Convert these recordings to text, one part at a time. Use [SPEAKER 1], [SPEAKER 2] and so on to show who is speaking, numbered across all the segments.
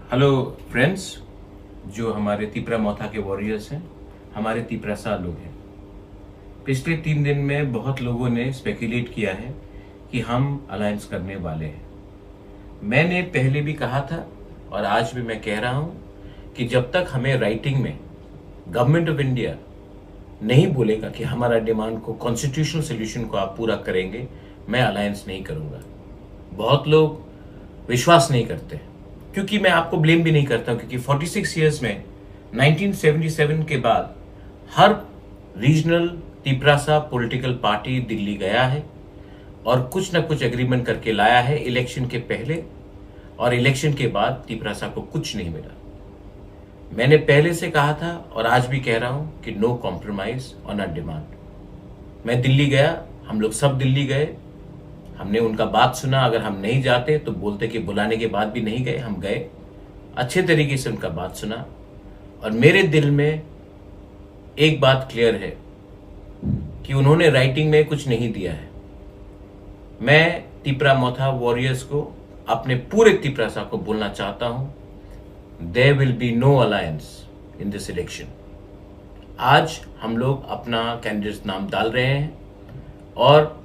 [SPEAKER 1] Hello friends, जो हमारे तिपरा मोथा के वॉरियर्स हैं, हमारे तिपरासा लोग हैं। पिछले 3 दिन में बहुत लोगों ने स्पेकुलेट किया है कि हम अलायंस करने वाले हैं। मैंने पहले भी कहा था और आज भी मैं कह रहा हूं कि जब तक हमें राइटिंग में गवर्नमेंट ऑफ इंडिया नहीं बोलेगा कि हमारा डिमांड को, कॉन्स्टिट्यूशनल सोल्यूशन को आप पूरा करेंगे, मैं अलायंस नहीं करूंगा। बहुत लोग विश्वास नहीं करते, क्योंकि मैं आपको ब्लेम भी नहीं करता हूं, क्योंकि 46 इयर्स में 1977 के बाद हर regional Tiprasa political party Delhi गया है और कुछ ना कुछ एग्रीमेंट करके लाया है इलेक्शन के पहले और इलेक्शन के बाद तिपरासा को कुछ नहीं मिला। मैंने पहले से कहा था और आज भी कह रहा हूं कि no compromise on our demand. मैं दिल्ली गया, हम लोग सब दिल्ली गए, हमने उनका बात सुना। अगर हम नहीं जाते तो बोलते कि बुलाने के बाद भी नहीं गए, हम गए, अच्छे तरीके से उनका बात सुना और मेरे दिल में एक बात क्लियर है कि उन्होंने राइटिंग में कुछ नहीं दिया है। मैं तिपरा मोथा वॉरियर्स को, अपने पूरे तिपरासा को बोलना चाहता हूं, there will be no alliance in this election. आज हम लोग अपना कैंडिडेट नाम डाल रहे हैं और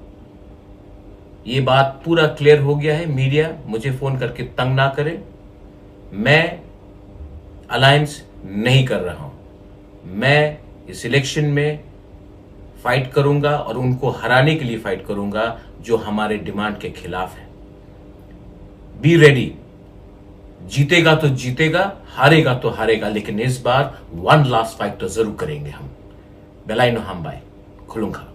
[SPEAKER 1] ये बात पूरा क्लियर हो गया है। मीडिया मुझे फोन करके तंग ना करे, मैं अलायंस नहीं कर रहा हूं। मैं इस इलेक्शन में फाइट करूंगा और उनको हराने के लिए फाइट करूंगा जो हमारे डिमांड के खिलाफ है। बी रेडी, जीतेगा तो जीतेगा, हारेगा तो हारेगा, लेकिन इस बार वन लास्ट फाइट तो जरूर करेंगे हम। बेलाइनो हम बाय खुलूंगा।